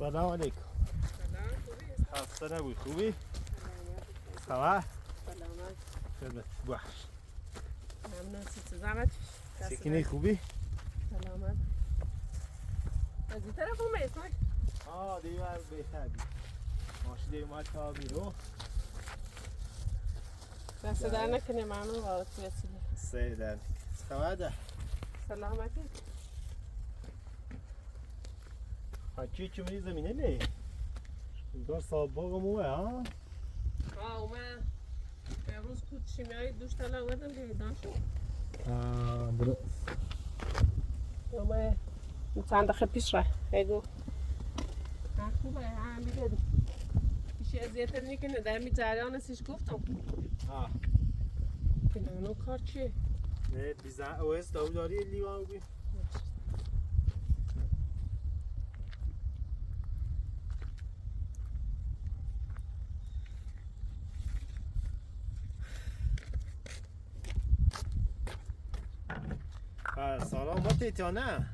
سلام علیکم. سلام خوبی؟ خسته نبود خوبی؟ سلامت. خبر؟ سلامت. خدمت باش. ممنون سی زحمتش. سکینه خوبی؟ سلامت. از این طرف هم اسمش؟ دیوار بهتر بید. ماشین اومد تا بیرو. دست در نکنه ممنون وارد رسیدی. سه در. خبر ده؟ سلامتی. چی میری زمینه نه؟ دار صاحب باغموه ها؟ اومد. امروز کود شیمیایی دوش تلا اومدم لیدان شد. درست. اومد. چند دقیقه پیش ره. بگو. خوبه هم بیده. پیش ازیت نکنه در می جریان سیش گفتم. اونو کار چیه؟ نه بیزن اوست داری لیوان بی. سارا اومد یا نه؟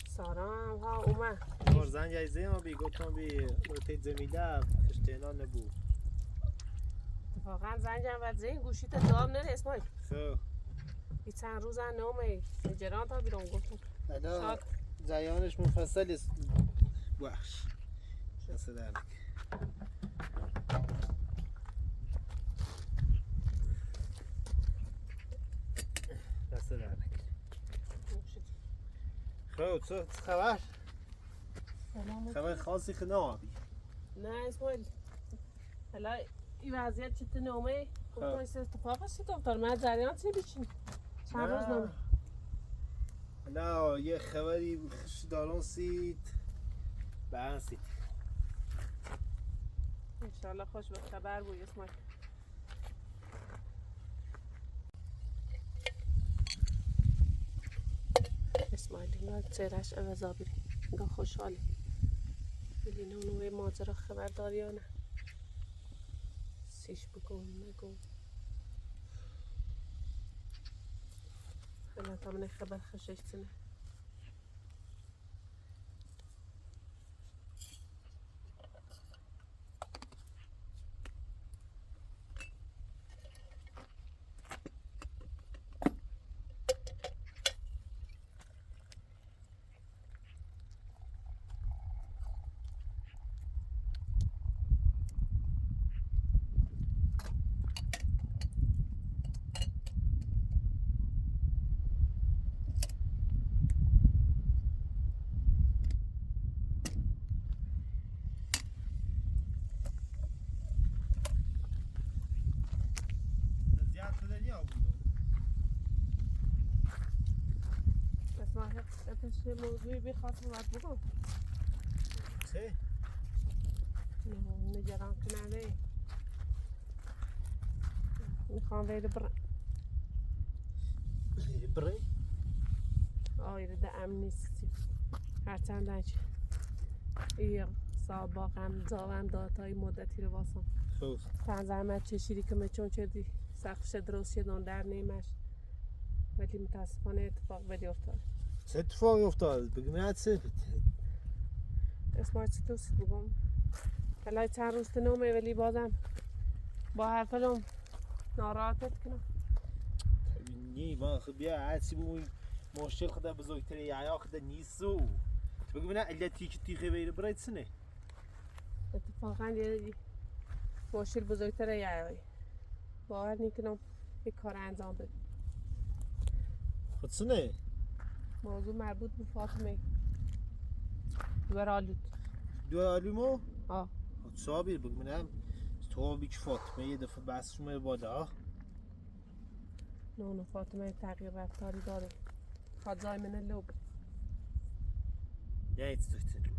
سارا هم ها اومد. بار زنگ ایزه ما بی گفتم بی روتیت زمیده اشتینا نبود. اتفاقا زنگم و زین گوشیت جواب نده اسماعیل. خب. این چند روز نومه نجران تا بیرون گفتم. الان جریانش مفصل است. باش. دست در نکن. دست در نکن. خب چه خبر؟ خبر خاصی که نابی. نه اسماعیل. حالا این وضعیت چطور نومه؟ گفتم این اتفاق چی دکتر من جریان چی بیچین؟ چند روز نومه؟ حالا یه خبری دارون سید برن سید. انشالله خوش به خبر بود اسماعیل. اسماعیل اینا چهرش عوضا بیری انگاه خوشحاله. ببین اونوی ماجرا خبر داری یا نه؟ سیش بگو نگو. خیلی تا من خبر خشش تنه. چه موضوعی بخواستم باید بگم چه؟ نگران کننده میخوام بره برم بره؟ آیره ده امن نیستی هرچند هنچه این سابقم جاوم داتای مدتی رو واسم خوب زحمت چشیری که چون چردی سخفش درست شدن در نیمش ولی متاسفانه اتفاق بدی افتاد چه اتفاقی افتاد؟ بگم یاد چه؟ اسماعیل چی توست بگم حالا چند روز تنومه ولی بازم با حرفلم ناراحتت کنم نی ما خب بیا عادی بوی مشکل خدا بزرگتری یا خدا نیستو بگم نه علتی که تیخه بیره برای سنه اتفاقا یه مشکل بزرگتره یه باور نکنم یک کار انجام بده خود سنه؟ موضوع مربوط به فاطمه دورالود دورالومو؟ آه صابر بگم نه تو بیچ فاطمه یه دفعه بس شما بادا نه فاطمه تغییر رفتاری داره خواهد من لوب یه ایت دکتر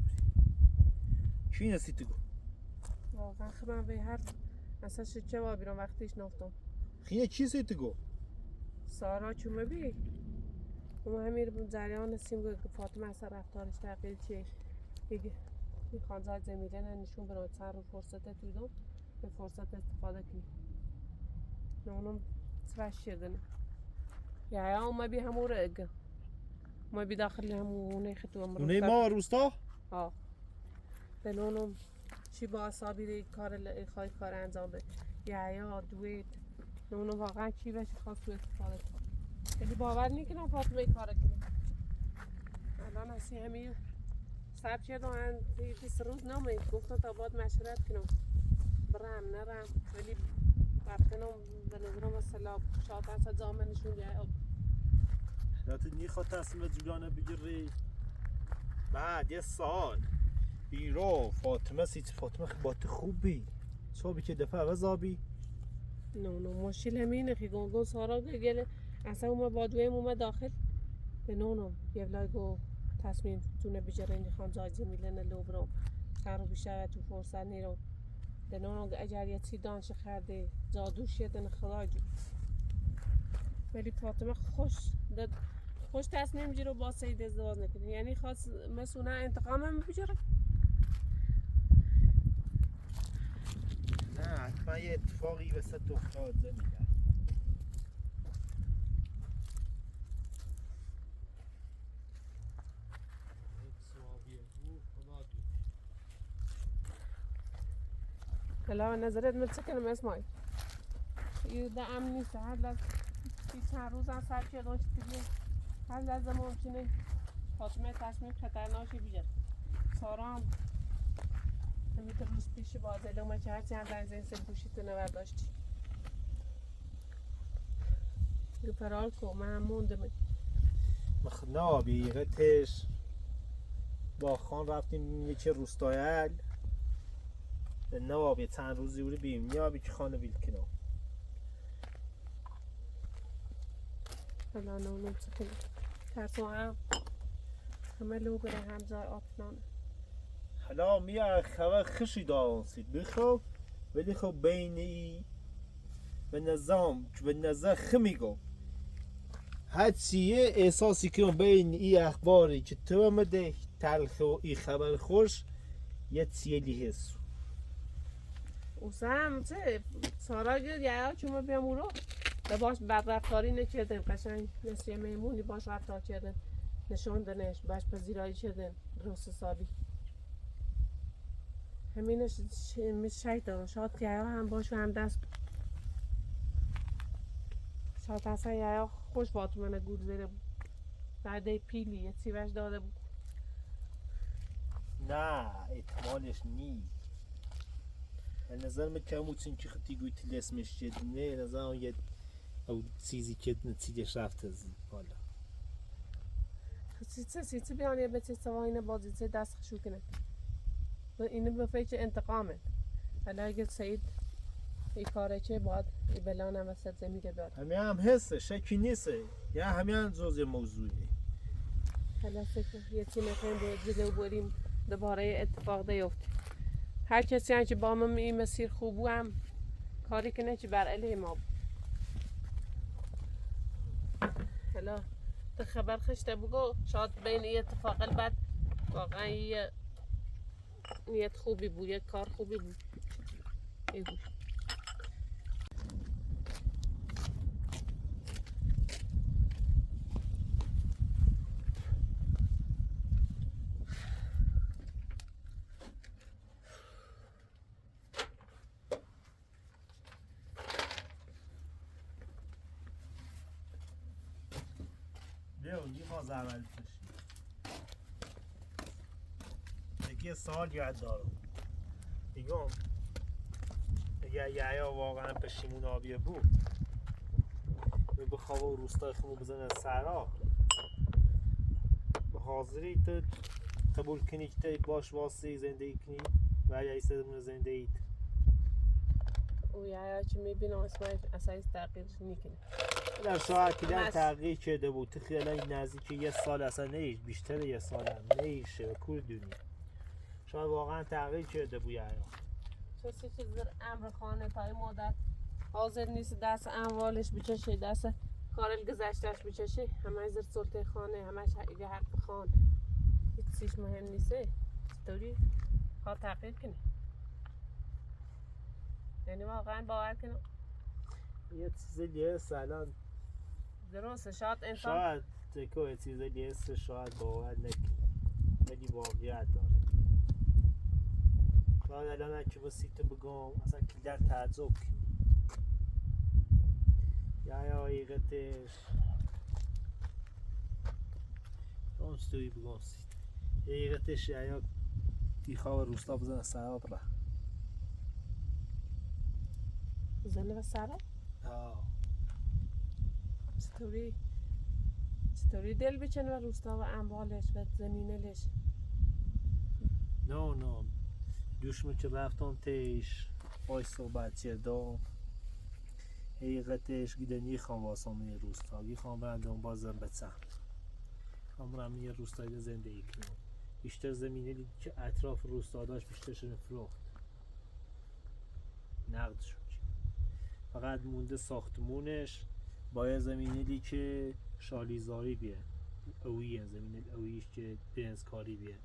کی نسی تو گو؟ واقعا خبرم به هر اصلا چه با بیرون وقتیش نفتم خیلی چی سی تو گو؟ سارا چومه بی اما همین جریان نسیم که فاطمه اصلا رفتارش تغییر چیه دیگه این خانزاد زمیره نشون برای چند رو فرصت تویدم به فرصت استفاده کنی نه اونم سرش شدنه یا اومه بی همون رگ ما بی داخل همونه خطوه اونه ما روستا؟ آه به نونم چی با اصابی کار کار انجام بده یا دوید نونم واقعا چی بشه خواست تو استفاده کنم خیلی باور نکنم فاطمه کار کنم الان اصلا همین سب کردم دیس روز نمید گفتم تا باید مشورت کنم برم نرم ولی رفتنم به نظرم اصلا شاید اصلا جامعه نشون بیاید حالت نیخواد تصمیم جولانه بگیری بعد یه سال بیرو فاطمه سیت فاطمه خبات خوبی صبحی که دفعه عوض آبی نه مشکل همینه که گونگون سارا گله اصلا اومد بادویم اومد داخل به نونم یه ولای گو تصمیم تونه بجره این خان جایزه میلن لو برام کارو بیشتر تو فرصت نیرم به نونم اگر یه چی دانش خرده جادوش یه خدا جو ولی فاطمه خوش تصمیم گیره با سید ازدواج نکنه یعنی خواست مسونه انتقامم بگیره نه حتما یه اتفاقی وسط افتاد زمیدن هلا نظرت متسكن اسمعي ده امن نیست هر لحظه چند روز هم سر کردن دیگه هر لحظه ممکنه فاطمه تصمیم خطرناکی بگیره سارا هم همینطور روز پیش بازه اومد که هرچی هم بنزین سر گوشیتو نبرداشتی یه فرار کن من هم موندم نه بیغتش با خان رفتیم یکی روستایل به نواب یه چند روزی بوده بیم نیابی که خانه بیل کنم حالا نونم چکنه ترسو هم همه لو بره هم جای آتنانه حالا میاد خبر خشی دارنسید بخواب ولی خب بینی به نظام به نظر خمیگو هرچیه احساسی کنم بین ای اخباری که تو آمده تلخ و ای خبر خوش یه چیلی حسو اوسم چه سارا گفت یا چون بیام او رو به باش بد رفتاری نکردن قشنگ مثل یه میمونی باش رفتار کردن نشوندنش باش پذیرایی کردن درست حسابی همینش شاید شاید یا هم باش هم دست شاید اصلا یا خوش فاطمه گول زده بود بعد پیلی یه سیوش داده بود نه احتمالش نی به نظر من که همون که خطی گوی تیل اسمش جد نه نظر اون یه او چیزی که نتیجهش رفت از حالا سیچه بیانیه به چه سواهین بازی چه دست خشو کنه اینو به فکر انتقامه حالا اگه سعید ای کاره که باید ای بلان هم وسط زمینه بیاد همین هم حسه شکی نیسته یا همین جز موضوعی حالا سکر یه چی میخوایم باید جلو بریم دوباره اتفاق دیفته هر کسی هم که با من این مسیر خوبو هم کاری کنه که بر علیه ما بود حالا تو خبر خشته بگو شاید بین این اتفاق البته واقعا یه نیت خوبی بود یه کار خوبی بود ای بود لیو ما زعمل کشی یکی سال یاد دارم میگم اگر یا واقعا پشیمون آبیه بود به بخواه و روستای خمو بزنه سرا حاضری تو قبول کنی که تو باش واسه زندگی کنی و یا ایستادمون زندگیت او یا چی میبینم اصلا تغییر نکنه در ساعتی در تغییر کرده بود تو خیلی نزدیک یه سال اصلا نیش بیشتر یه سال هم نیشه کل دنیا شاید واقعا تغییر کرده بود یا کسی که در امر خانه تای مدت حاضر نیست دست اموالش بچشه دست کارل گذشتش بچشه همه زر سلطه خانه همش یه حق خان هیچ چیز مهم نیسته چطوری کار تغییر کنه یعنی واقعا باور کنم یه چیز دیگه الان درسته شاید انسان شاید تکو یه چیز دیگه شاید باور نکنه ولی واقعیت داره بعد الان که با سیت بگم اصلا کلدر تعجب یا حقیقتش اون استوی بگم سیت حقیقتش یا دیخواه روستا بزن سراب را بزنه به سرا؟ چطوری دل بچنه و روستا و اموالش و زمینلش؟ نه دوشمو که رفتم تیش بای صحبت چردم حقیقتش گیدنی خوام واسم یه روستا گیخوام برم دنبازم بچم خوام برم یه روستایی زندگی کنم بیشتر زمینه که اطراف روستا داشت بیشترشون فروخت نقد شد فقط مونده ساختمونش باید زمینه که شالیزاری بیه اویه زمینه اویش که پرنسکاری بیه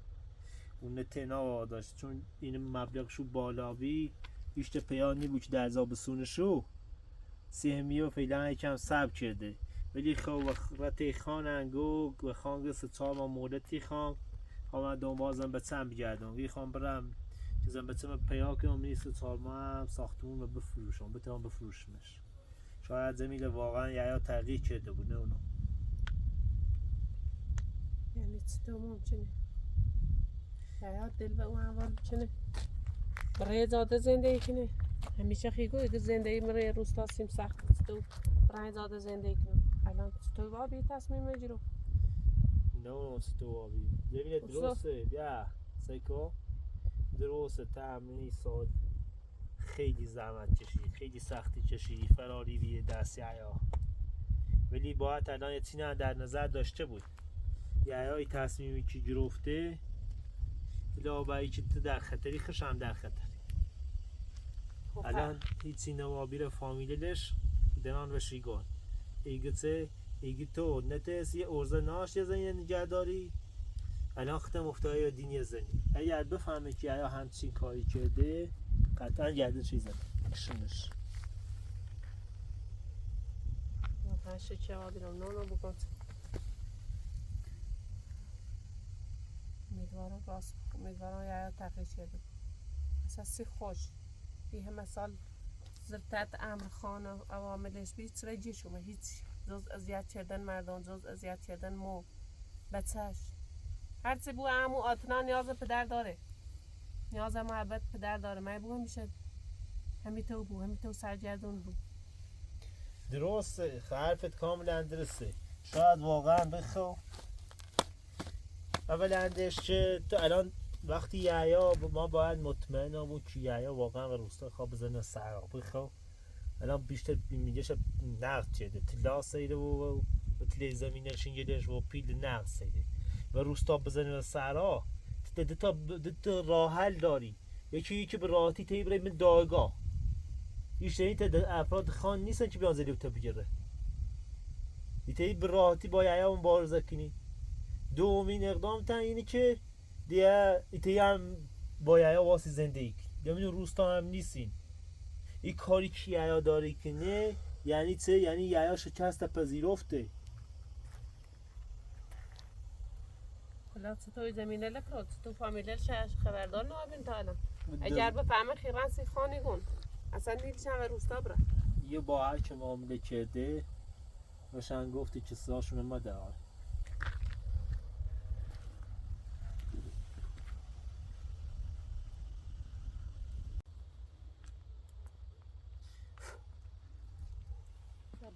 اون تنها داشت چون این مبلغشو بالا بی بیشتر پیانی بود که در زابسونشو سهمیه و فعلا یکم سب کرده ولی خب وقتی خاننگو و خانگ سچار ما مولتی خان هم دنبازم به چم بگردم وی خان برم چیزم به چم پیا کنم می سچار ما هم ساختمون رو بفروشم بتونم بفروشمش شاید زمین واقعا یا تغییر کرده بود نه اونو یعنی چطور ممکنه؟ یا دل به اون اول بچنه برای زاده زندگی کنه همیشه خیگو که زندگی برای روستا سیم سخت تو برای زاده زندگی کنه الان چطور با بی تصمیم میگیرو؟ نه چطور آبی زمین درسته بیا سیکو درسته تامینی ساد خیلی زحمت کشی خیلی سختی کشی فراری بیه دستی عیا ولی باید الان یه چیزی در نظر داشته بود یه عیای تصمیمی که گرفته لابایی که تو در خطری خشم در خطری الان هیچی نوابیر فامیلش دنان و شیگان ایگی تو نتس یه ارزه ناش یه زنی نگه داری الان ختم افتایی و دینی زنی اگر بفهمه که ایا همچین کاری کرده قطعا گرده چیزه کشنش هشه چه آبیرم نانو بکن امیدوارم راست امیدوارم یا تغییر کرده اساسی خوش یه همه سال زرتت امر خانه عواملش بید سره جیشومه هیچ جز اذیت کردن مردم جز اذیت کردن مو بچهش هرچی بو امو آتنا نیاز پدر داره نیاز محبت پدر داره من بو همیشه همی تو سرگردون بو درسته حرفت کاملا درسته شاید واقعا بخو اولندش که تو الان وقتی یعیا ما باید مطمئن بود که یعیا واقعا و روستا خواب بزنه سر بخو الان بیشتر میگه شب نقد چیده تلا سیده و تلی زمینش اینگلش و پیل نقد سیده و روستا بزنه سرا تا راه حل داری یکی که به راحتی تایی برای من دایگاه ایشتری تا افراد خان نیستن که بیان زدی تا بگیره ایتایی به راحتی با یعیا مبارزه کنی دومین اقدام تا اینه که دیگه ایتایی هم با یعیا واسی زندگی کنی دیگه روستا هم نیستین این کاری که یعیا داری کنه یعنی چه؟ یعنی یعیا شکست پذیرفته حالا چطور زمینه لکرد تو فامیلر شش خبردار نابین تا الان اگر به فهمه خیران سی خانی گون اصلا نیدیشم و روستا برا یه با هر که معامله کرده روشن گفتی که ساشون ما دار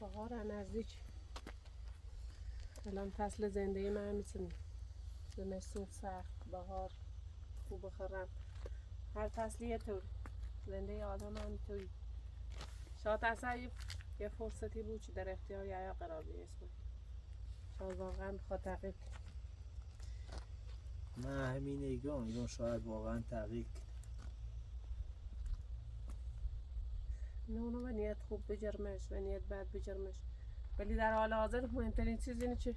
بهار نزدیک الان فصل زندگی من میتونی زمستون سخت بهار خوب خرم هر فصلی یه طور زندگی آدم هم توی شاید اصلا یه فرصتی بود که در اختیار یا قرار بیست شاید واقعا بخواد تغییر من همین ایگان شاید واقعا تغییر نه اونو به نیت خوب بجرمش و نیت بد بجرمش ولی در حال حاضر مهمترین چیز اینه که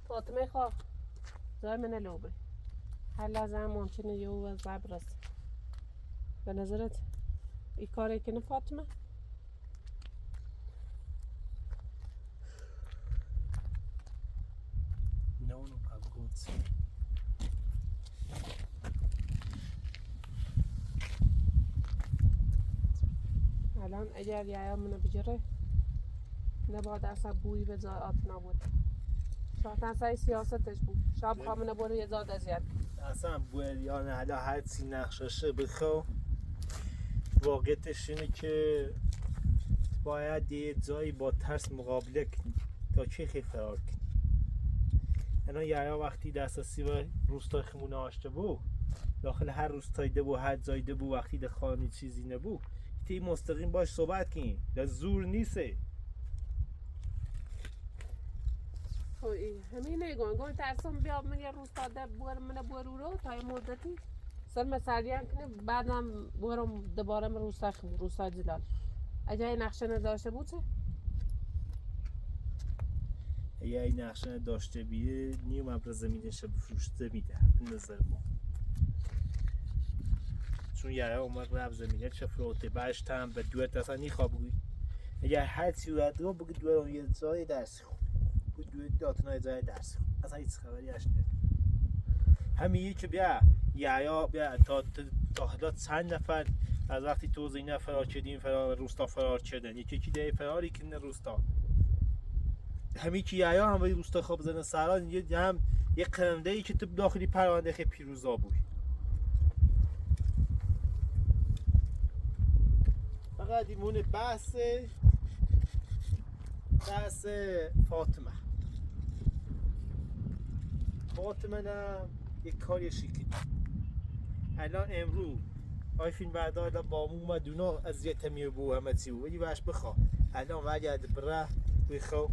فاطمه خواه زای من لوبه هر لحظه هم ممکنه یه او از بب رسه به نظرت این کاره کنه فاطمه؟ No, no, I'm going to. الان اگر یایا منو بجره نباید اصلا بوی به جای آت نبود شاید اصلا سیاستش بود شاید بخواه منو بره یه زاد ازید اصلا بوریان حالا هر چی نقششه بخوا واقعیتش اینه که باید یه جایی با ترس مقابله کنی تا چه خیلی فرار کنی. الان یایا وقتی دسترسی به روستای خمونه آشته بود داخل هر روستای دبو هر جای دبو وقتی ده خانی چیزی نبود تی مستقیم باش صحبت کنی ده زور نیسته. همین نگون ترسم بیام من یه روز تا بور من بورو رو تا یه مدتی سر مسئولیت کنه بعدم برم دوباره من روستا جلال اگه نقشه نداشته بود چه؟ اگه این نقشه داشته بیه نیوم ابر زمینش بفروشته میده نظر ما چون یه اومد رب زمینه چه فروته برشت هم به دوت اصلا نیخواه بگوی اگر هر چی رو رو بگی دوت یه جای درس خون دوت داتنای جای درس خون اصلا هیچ خبری هشت نده همین که بیا تا حالا چند نفر از وقتی توز این فرار کردیم روستا فرار کردن یکی که ده فراری کردن روستا همین که یایا هم باید روستا خواب بزنه سران یه قرنده ای که تو داخلی پرونده خیلی پیروزا بود فقط ایمون بحث فاطمه نه یک کاری شکلی الان امرو آی فیلم بردار با مو مدونا اذیت میبو همه چی بود ولی باش بخوا الان وگرد بره بخوا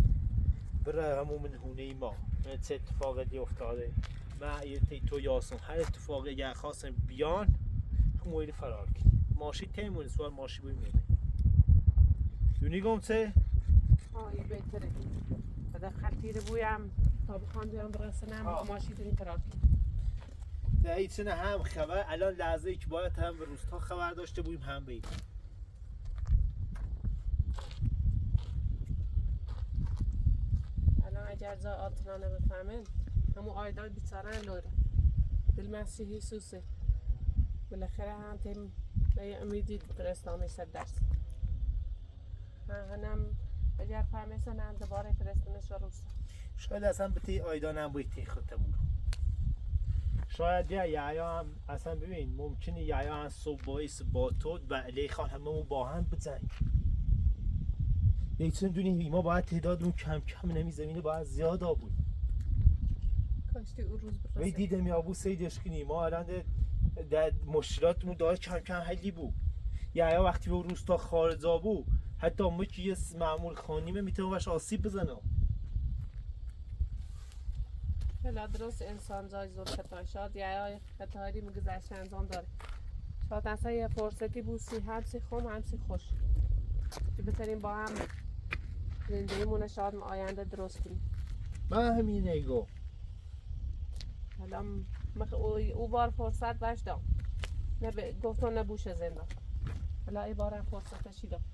بره همون من هونه ما من چه اتفاقی افتاده ما یه تو یاسون هر اتفاقی اگر خواستم بیان همویل فرار کنی ماشی تیمون سوال ماشی بوی میده دونی گم چه؟ این بهتره بعد خطیر بویم تا بخوان بیان برسنم ماشی دونی فرار کنی ده ایچنه هم خبر الان لحظه ای که باید هم به روستا خبر داشته بودیم هم باییم الان اگر جا آتنانه بفهمن همون آیدای بیچاره لوره بالمسیحی سوسه بالاخره هم تیم به امیدی فرستانه سر درس هم اگر فهمیسن هم دوباره فرستانش رو روستا شاید اصلا به تی آیدان هم باید تی خودمون شاید یایا هم اصلا ببین ممکنه یایا هم صبح باعث با تو و علی خان همه با هم بزنیم لیکن دونی ما باید تعدادمون کم کم نمیزمینه باید زیاد بود کاشتی اون روز برسه وی دیدم یا ابو سیدش کنی ما الان در مشکلاتمون داره کم کم حلی بود یایا وقتی به روستا خارجا بود حتی ما که یه معمول خانیمه میتونه باش آسیب بزنه حالا درست انسان جای زور خطا شاد یا خطایی گذشته انجام داره شاید اصلا یه فرصتی بود هم سی خوم هم سی خوش که بتونیم با هم زندگیمون شاید آینده درست کنیم من همین نگو حالا او بار فرصت باش دام گفتم نبوشه زندان حالا ای بارم فرصتشی دام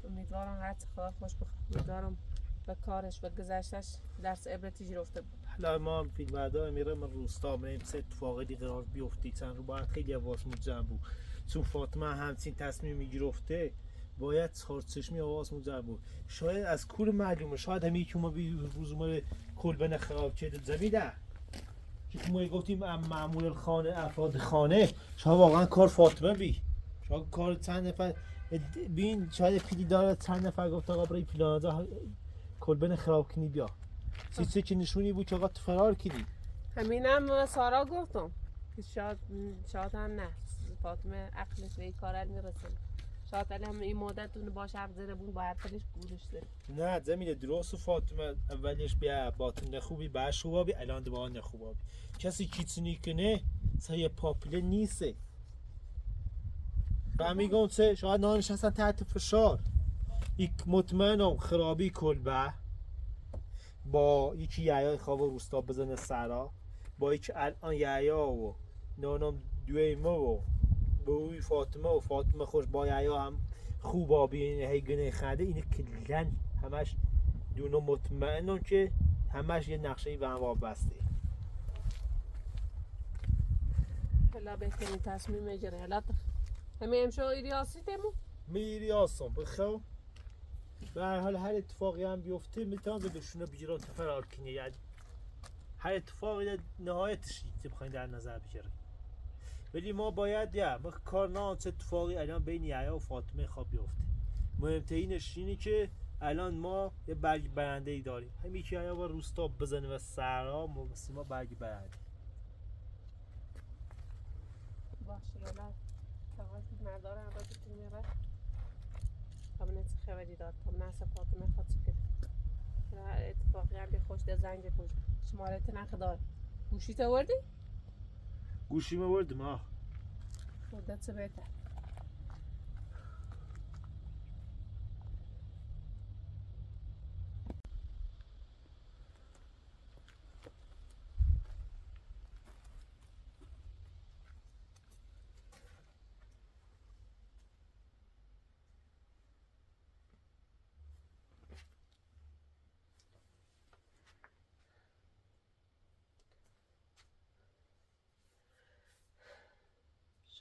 امیدوارم هرچی خدا خوش بخواه امیدوارم به کارش و گذشتش درس عبرتی گرفته بود حالا ما هم فیلم بردار میره من روستا بریم سه اتفاقی قرار بیفتی چند رو باید خیلی حواسمون جمع بود چون فاطمه همچین تصمیم میگرفته باید چشمی حواسمون جمع بود شاید از کور معلومه شاید همین که ما روز ما کلبن خراب کرده زمیده که ما گفتیم معمول خانه افراد خانه شاید واقعا کار فاطمه بی شاید کار چند نفر بین شاید پیلی داره چند نفر گفت آقا برای پیلانزا کلبن خراب کنی بیا چیزی که نشونی بود که آقا فرار کنی همینم سارا گفتم که شاید هم نه فاطمه عقلش به این کار میرسه شاید هم این مدت اون باش حق زده بود باید خودش گورش داره نه زمینه درست فاطمه اولش بیا باطن نخوبی باش خوبی الان دوباره نخوبی کسی کیتونی کنه سایه پاپله نیسته و میگم چه شاید نانشستن تحت فشار یک مطمئنم خرابی کلبه با یکی یعیای خواب روستا بزنه سرا با یکی الان یعیا و نانم دویمه و بوی فاطمه و فاطمه خوش با یعیا هم خوب آبی هی گنه خنده اینه کلن همش دونو مطمئنم که همش یه نقشه به هم وابسته حالا بهترین تصمیم میگیره حالا همه امشو ریاسی تیمون میری آسان بخو به هر حال هر اتفاقی هم بیفته میتونم بهشونه بگیرم تا فرار کنه. یعنی هر اتفاقی نهایتش که بخواین در نظر بگیریم، ولی ما باید ما کار نه چه اتفاقی الان بین یحیی و فاطمه خواب بیفته. مهمترینش اینه که الان ما یه برگ برنده ای داریم، همین که یحیی و روستا بزنه و صحرا ما برگ برنده. باشه رولا فقط مرداره هم باید بکنیم یه بر تا من چه خبری داد تا من اصلا فاطمه خواهد سکت اتفاقی هم خوش ده زنگ پوش شمارت نخ دار گوشی تا وردی؟ گوشی ما وردم مدت چه بهتر.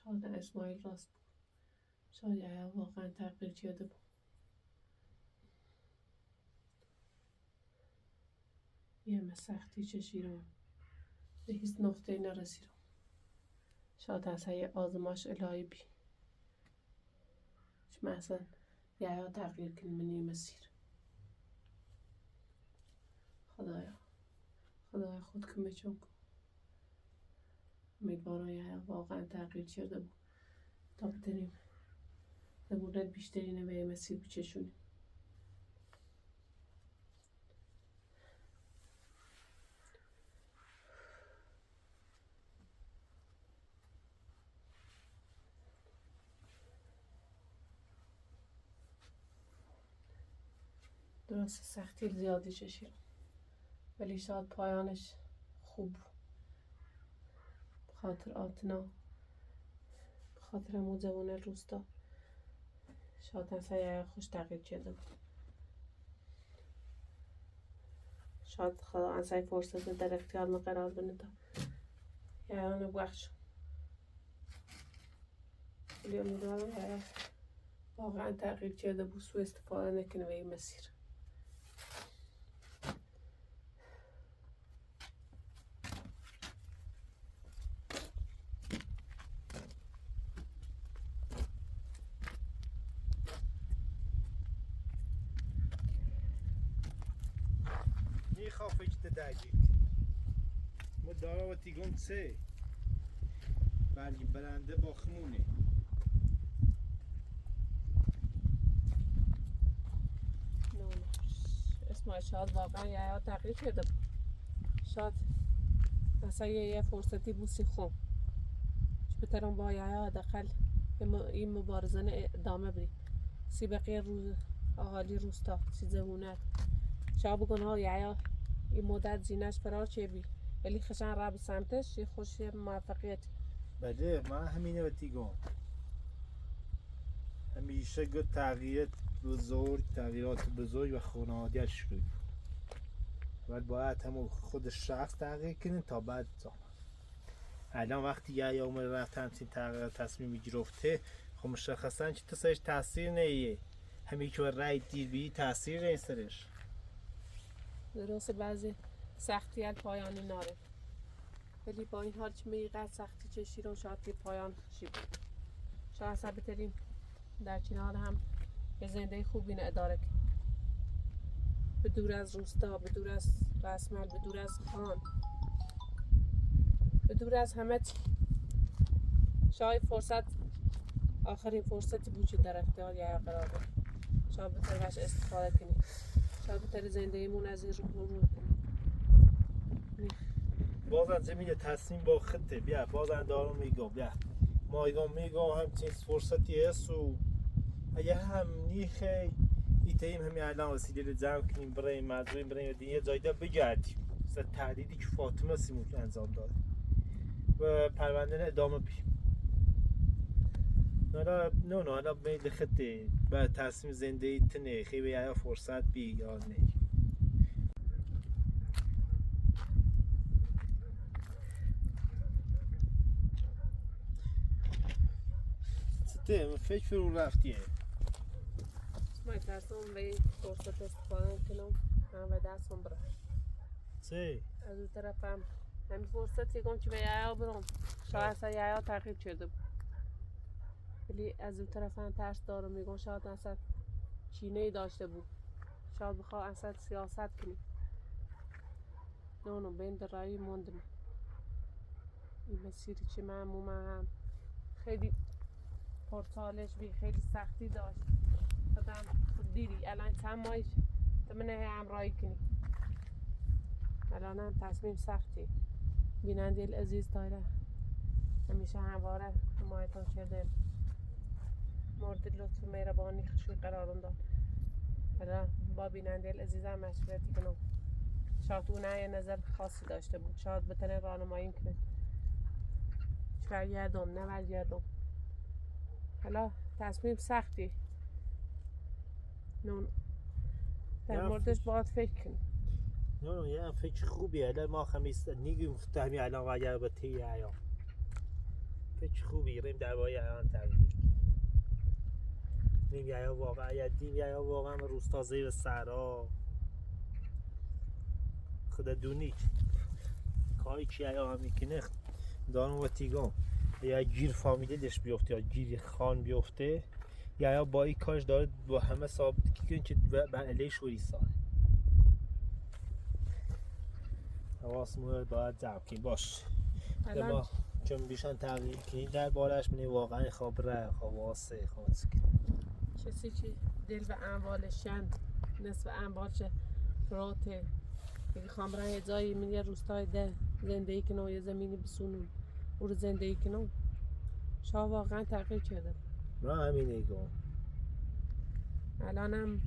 شاید اسماعیل راست بود. شاید یحیی واقعا تغییر کرده بود. یه سختی چشیرم به هیچ نقطه نرسیدم. شاید اصلا یه آزمایش الهی بی من اصلا یحیی تغییر کنیم من یه مسیر. خدایا خود کمکم کن. امیدوارم یحیی واقعا تغییر کرده بود تا بتونیم نمونت بیشتری به مسیر بچشونیم. درست سختی زیادی چشیدم ولی شاید پایانش خوب بخاطر آتنا بخاطر همون جوان روستا شاید اصلا یحیی خوش تغییر کرده بود. شاید خدا اصلا فرصت در اختیار ما قرار بده تا یحیی رو بخشم. ولی امیدوارم یحیی واقعا تغییر کرده بود سوء استفاده نکنه به این مسیر. میخواه فکر دقیق ما دارا و تیگم سه برگ برنده با خمونه. اسماعیل شاید واقعا یحیی تغییر کرده بود. شاید اصلا یه فرصتی بود سی خون بترم با یحیی حداقل این مبارزه ادامه بدیم. سی بقیه روز اهالی روستا سی زمونت شاید بگن ها یحیی این مدت زینش فرار چه بی ولی خشن را به سمتش یه خوش موفقیت. بله من همینه بتیگم همیشه گفت تغییرات بزرگ تغییرات بزرگ و خانواده‌اش شروع ولی باید همون خود شخص تغییر کنه تا بعد الان وقتی یحیی عمر رفت همچین تصمیمی گرفته خب مشخصا چی تو سرش تاثیر نیه همین که رای دیر بی تاثیر نیه سرش. درست بعضی سختی پایانی ناره ولی با این حال که میقدر سختی چشیرم شاید که پایان شی بود. شاید اصلا بتریم در کنار هم به زنده خوبی اداره کنیم به دور از روستا به دور از رسمل به دور از خان به دور از همه چی. شاید فرصت آخرین فرصتی بود که در اختیار یحیی قرار بود. شاید بتر باش استفاده کنیم. شاید بتر زندگیمون از این رو کنیم. بازم زمین تصمیم با خطه بیا بازم دارم میگم بیا ما میگم همچین فرصتی هست و اگه هم نیخه ایتایم همین الان وسیله رو جمع کنیم برای مزویم برای دنیا جایده بگردیم مثل تهدیدی که فاطمه سیمون انجام داد و پرونده ادامه بیم. حالا میل خطه به تصمیم زندگی تنه خیلی یا فرصت بی یا نه. ته فکر فرو رفتیه ما ترسم به فرصت استفاده کنم هم به دستم برم چه؟ از اون طرف هم همین فرصتی کنم که به یایا برم شاید اصلا یایا تغییر شده بود ولی از اون طرف هم ترس دارم میگم شاید اصلا چینه داشته بود شاید بخواه اصلا سیاست کنی نه بین در رایی موندم این مسیری که من هم خیلی پرتالش بی خیلی سختی داشت آدم خود دیدی الان چند ماهش تو منه همراهی کنی الان هم تصمیم سختی بیننده عزیز داره همیشه همواره حمایتان کرده مورد لطف و مهربانی خشوع قرارم داد حالا با بیننده عزیز هم مشورتی کنم شاید اون یه نظر خاصی داشته بود شاید بتونه راهنمایی کنه چه برگردم نه برگردم حالا تصمیم سختی نون در نه، موردش باید فکر کنی نه یه فکر خوبیه الان ما خمیس نیگیم فتهمی الان اگر به تی یا فکر خوبی ریم در بای الان تغییر نیم یا واقعا یا دیم یا واقعا روستازه و سرا خدا دونی کاری که یا هم میکنه دارم و تیگام یا گیر فامیلی دش بیفته یا گیر خان بیفته یا با این کارش داره با همه ثابت کنه که به علیه شوری سال حواسمون باید جمع کنیم باش الان ما چون بیشتر تغییر کنیم در بارش منی واقعا خبره خواسته خواست کسی که دل به اموالشن نصف اموالش فراته یکی خامره هزایی من یه روستای ده زندگی کنم یه زمینی بسونم او رو زندگی کنم شاه واقعا تغییر کرده را همینه گم الانم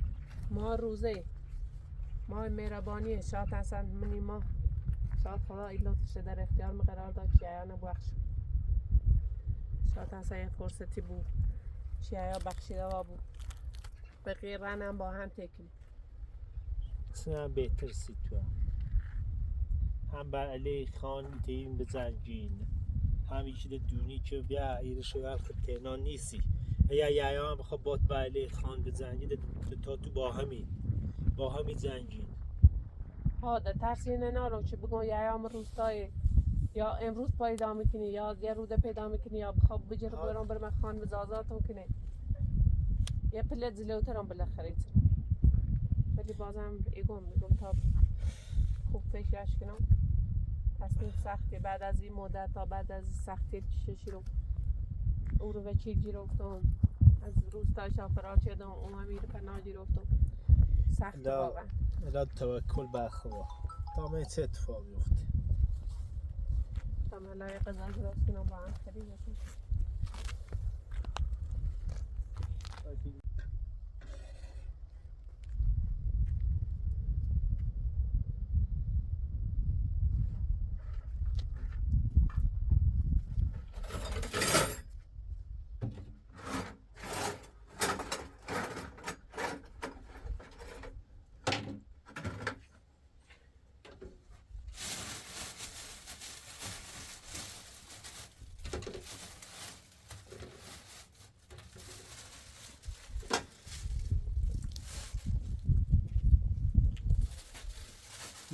ما روزه ما مهربانیه شاید اصلا منی ما شاید خدا ایلاتش در اختیار ما قرار داد که ایان بخش شاید اصلا یه فرصتی بود که ایا بخشیده ها بود به غیرن هم با هم تکنی اصلا بهتر سی تو هم بر علیه خان تیم بزنگین هم یکی دونی که بیا ایرش رو خود تهنان نیستی یا هم بخواه بات بر علیه خان بزنگین تا تو با همی زنگین ها در ترس اینه نارو که بگم یا ایام روستای یا امروز پیدا میکنی یا یه روده پیدا میکنی یا بخواب بجر برام برم خان بزازاتم کنه یه پلت زلوترم بالاخره ولی بازم میگم تا خوب فکرش کنم تصمیم سختی بعد از این مدت تا بعد از سختی چشی رو او رو به چی گیرفتم از روستای فرار شدم اون همین رو پناه گیرفتم سخت واقعا الا توکل بر خدا تا من چه اتفاقی افته تا ملای قضا درست کنم با هم خیلی باشم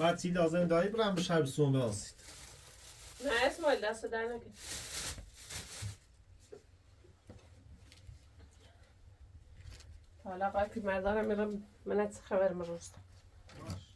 بعد چی لازم داری برم به شب سون باسید نه اسماعیل دست در نکن حالا قاید که مردانم میرم منت خبر مروست باش